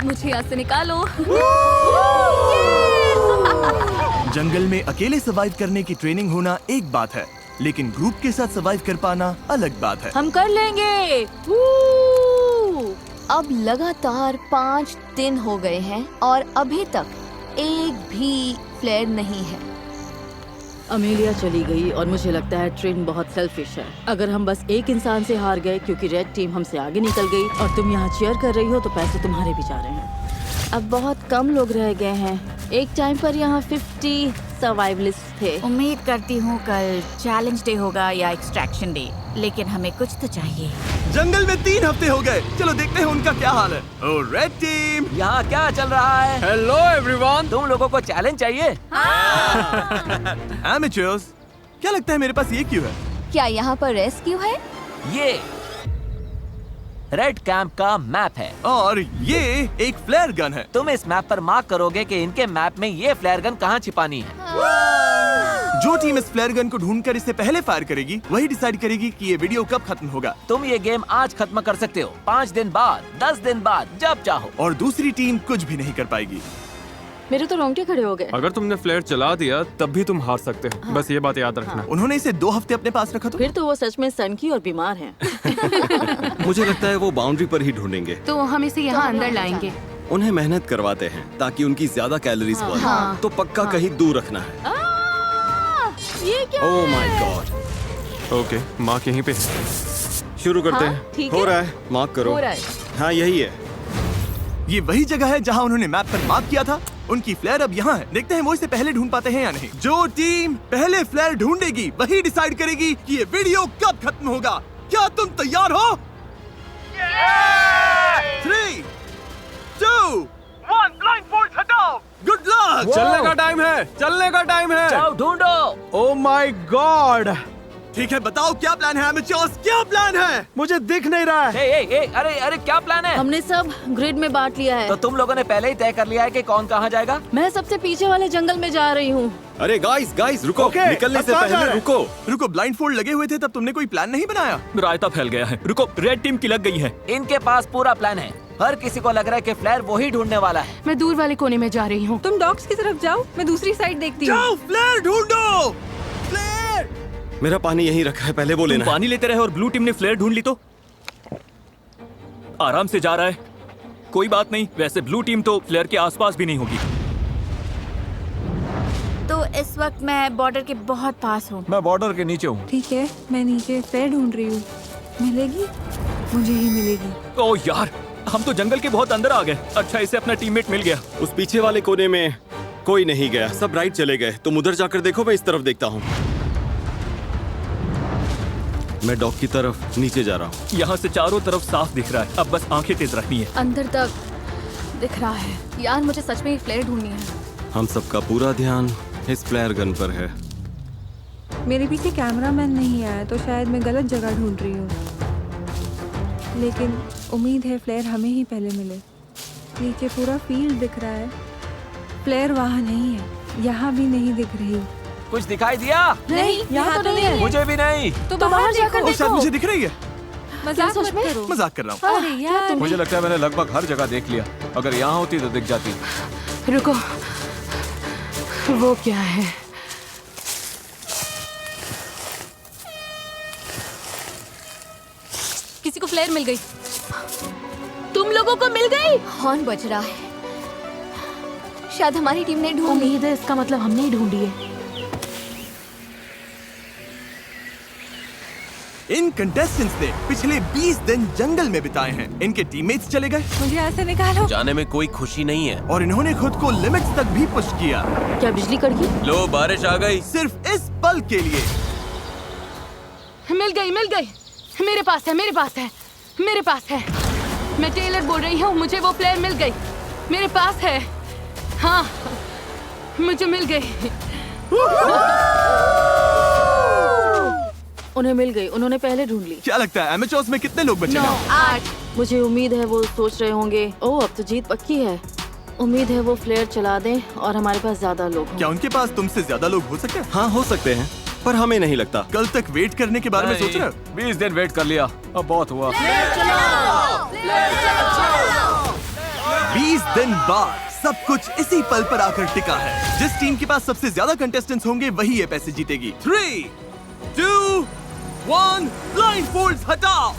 मुझे यहाँ से निकालो।
जंगल में अकेले सर्वाइव करने की ट्रेनिंग होना एक बात है, लेकिन ग्रुप के साथ सर्वाइव कर पाना अलग बात है।
हम कर लेंगे।
अब लगातार 5 दिन हो गए हैं और अभी तक एक भी फ्लेयर नहीं है।
अमेलिया चली गई और मुझे लगता है ट्रेन बहुत सेल्फिश है। अगर हम बस एक इंसान से हार गए क्योंकि रेड टीम हमसे आगे निकल गई और तुम यहाँ चीयर कर रही हो, तो पैसे तुम्हारे भी जा रहे हैं। अब बहुत कम लोग रह गए हैं। एक टाइम पर यहाँ 50 सर्वाइवलिस्ट थे।
उम्मीद करती हूँ कल चैलेंज डे होगा या एक्सट्रैक्शन डे, लेकिन हमें कुछ तो चाहिए।
जंगल में 3 हफ्ते हो गए, चलो देखते हैं उनका क्या हाल है। ओ रेड टीम,
यहाँ क्या चल रहा है?
Hello everyone.
तुम लोगों को चैलेंज चाहिए?
एमेचर्स, क्या लगता है मेरे पास ये क्यों है?
क्या यहाँ पर रेस्क्यू है?
ये रेड कैंप का मैप है
और ये एक फ्लेयर गन है।
तुम इस मैप पर मार्क करोगे कि इनके मैप में ये फ्लेयर गन कहाँ छिपानी है।
जो टीम इस फ्लेयर गन को ढूंढकर इसे पहले फायर करेगी, वही डिसाइड करेगी कि ये वीडियो कब खत्म होगा।
तुम ये गेम आज खत्म कर सकते हो, 5 दिन बाद, 10 दिन बाद, जब चाहो।
और दूसरी टीम कुछ भी नहीं कर पाएगी।
मेरे तो रोंगटे खड़े हो गए।
अगर तुमने फ्लेयर चला दिया तब भी तुम हार सकते हो। बस ये बात याद रखना।
उन्होंने इसे 2 हफ्ते अपने पास रखा।
फिर तो वो सच में सनकी और बीमार हैं।
मुझे लगता है वो बाउंड्री पर ही ढूंढेंगे।
तो हम इसे यहाँ अंदर लाएंगे।
उन्हें मेहनत करवाते हैं ताकि उनकी ज्यादा कैलोरीज बर्न, तो पक्का कहीं दूर रखना है।
ये क्या
oh my God.
Okay, mark यहीं पे।
शुरू करते
हाँ,
हैं।
ठीक
हो
है।
रहा है, मार्क करो।
हो रहा है।
हाँ यही है।
ये वही जगह है जहाँ उन्होंने मैप पर मार्क किया था। उनकी फ्लेयर अब यहाँ है। देखते हैं वो इसे पहले ढूंढ पाते हैं या नहीं। जो टीम पहले फ्लेयर ढूंढेगी वही डिसाइड करेगी कि ये वीडियो कब खत्म होगा। क्या तुम तैयार हो? 3, 2, 1, ब्लाइंड फोर्स हटाओ। Good luck.
चलने का टाइम है, चलने का टाइम है।
जाओ ढूंढो।
Oh my God.
ठीक है, बताओ क्या प्लान है एमेचर्स, क्या प्लान है?
मुझे दिख नहीं रहा है।
अरे क्या प्लान है?
हमने सब ग्रिड में बांट लिया है।
तो तुम लोगों ने पहले ही तय कर लिया है कि कौन कहाँ जाएगा?
मैं सबसे पीछे वाले जंगल में जा रही हूँ।
अरे गाइस रुको।
Okay,
निकलने
अब
से
कहाँ जा
पहले
रहे हैं?
रुको।
ब्लाइंड फोल्ड लगे हुए थे तब तुमने कोई प्लान नहीं बनाया?
रायता फैल गया है। रुको, रेड टीम की लग गई है।
इनके पास पूरा प्लान है। हर किसी को लग रहा है कि फ्लेयर वही ढूंढने वाला है।
मैं दूर वाले कोने में जा रही हूँ। तुम डॉग्स की तरफ जाओ, मैं दूसरी साइड देखती हूँ।
जाओ, फ्लेयर ढूंढो। फ्लेयर।
मेरा पानी यहीं रखा है, पहले वो लेना।
पानी लेते रहे और ब्लू टीम ने फ्लेयर ढूंढ ली तो आराम से जा रहा है। कोई बात नहीं, वैसे ब्लू टीम तो फ्लेयर के आसपास भी नहीं होगी।
तो इस वक्त मैं बॉर्डर के बहुत पास हूँ।
मैं बॉर्डर के नीचे हूँ।
ठीक है, मैं नीचे फ्लेयर ढूंढ रही हूँ। मिलेगी? मुझे ही मिलेगी।
ओह यार, हम तो जंगल के बहुत अंदर आ गए। अच्छा, इसे अपना टीममेट मिल गया।
उस पीछे वाले कोने में कोई नहीं गया, सब राइट चले गए। तुम उधर जाकर देखो, मैं इस तरफ देखता हूँ। मैं डॉग की तरफ नीचे जा रहा हूँ।
यहाँ से चारों तरफ साफ दिख रहा है, अब बस आंखें तेज रखनी है।
अंदर तक दिख रहा है। यार मुझे सच में ये फ्लेयर ढूंढनी है।
हम सबका पूरा ध्यान इस फ्लेयर गन पर है।
मेरे पीछे कैमरामैन नहीं आया तो शायद मैं गलत जगह ढूंढ रही हूँ, लेकिन उम्मीद है फ्लेयर हमें ही पहले मिले। नीचे पूरा फील्ड दिख रहा है, फ्लेयर वहाँ नहीं है, यहाँ भी नहीं दिख रही।
कुछ दिखाई दिया?
नहीं, यहाँ तो नहीं है।
मुझे भी नहीं।
तो बाहर जाकर
शायद मुझे दिख रही है।
मजाक
सच
मत
में?
करो।
मजाक कर रहा हूँ।
अरे यार
मुझे लगता है मैंने लगभग हर जगह देख लिया। अगर यहाँ होती तो दिख जाती।
रुको, वो क्या है?
किसी को फ्लेयर मिल गई।
तुम लोगों को मिल गई?
हॉर्न बज रहा है, शायद हमारी टीम ने ढूंढ ली।
उम्मीद है इसका मतलब हमने ही ढूंढी है।
इन कंटेस्टेंट्स ने पिछले 20 दिन जंगल में बिताए हैं। इनके टीममेट्स चले गए
मुझे यहाँ से निकालो।
जाने में कोई खुशी नहीं है।
और इन्होंने खुद को लिमिट्स तक भी पुश किया।
क्या बिजली कड़की?
लो बारिश आ गई।
सिर्फ इस पल के लिए।
मिल गई, मिल गई। मेरे पास है, मेरे पास है, मेरे पास है। मैं टेलर बोल रही हूँ, मुझे वो फ्लेयर मिल गई। मेरे पास है। हाँ, मुझे मिल गई। उन्हें मिल गई, उन्होंने पहले ढूंढ ली।
क्या लगता है एमेचर्स में कितने लोग बचे हैं?
8। मुझे उम्मीद है वो सोच रहे होंगे, ओह अब तो जीत पक्की है। उम्मीद है वो फ्लेयर चला दें और हमारे पास ज्यादा लोग हों।
क्या उनके पास तुमसे ज्यादा लोग हो सकते हैं?
हाँ हो सकते हैं, पर हमें नहीं लगता।
कल तक वेट करने के बारे में सोच रहे हो?
20 दिन वेट कर लिया, अब बहुत हुआ।
20 दिन बाद सब कुछ इसी पल पर आकर टिका है। जिस टीम के पास सबसे ज्यादा कंटेस्टेंट्स होंगे वही ये पैसे जीतेगी। 3, 2, 1, ब्लाइंडफोल्ड्स हटाओ।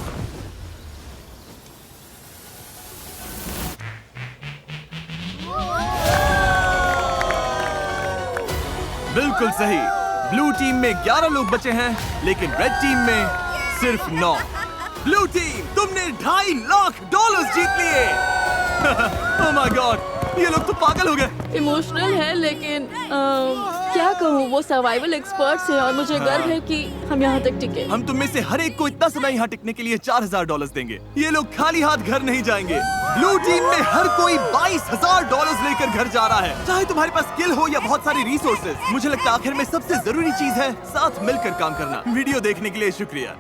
बिल्कुल सही। ब्लू टीम में 11 लोग बचे हैं, लेकिन रेड टीम में सिर्फ 9। ब्लू टीम, तुमने $2.5 लाख जीत लिए। ओह माय गॉड, ये लोग तो पागल हो गए।
इमोशनल है, लेकिन क्या कहूँ, वो सर्वाइवल एक्सपर्ट्स हैं और मुझे गर्व है कि हम यहाँ तक टिके।
हम तुम में से हर एक को इतना समय यहाँ टिकने के लिए $4,000 देंगे। ये लोग खाली हाथ घर नहीं जाएंगे। ब्लू टीम में हर कोई $22,000 लेकर घर जा रहा है, चाहे तुम्हारे पास स्किल हो या बहुत सारी रिसोर्सेज। मुझे लगता है आखिर में सबसे जरूरी चीज है साथ मिलकर काम करना। वीडियो देखने के लिए शुक्रिया।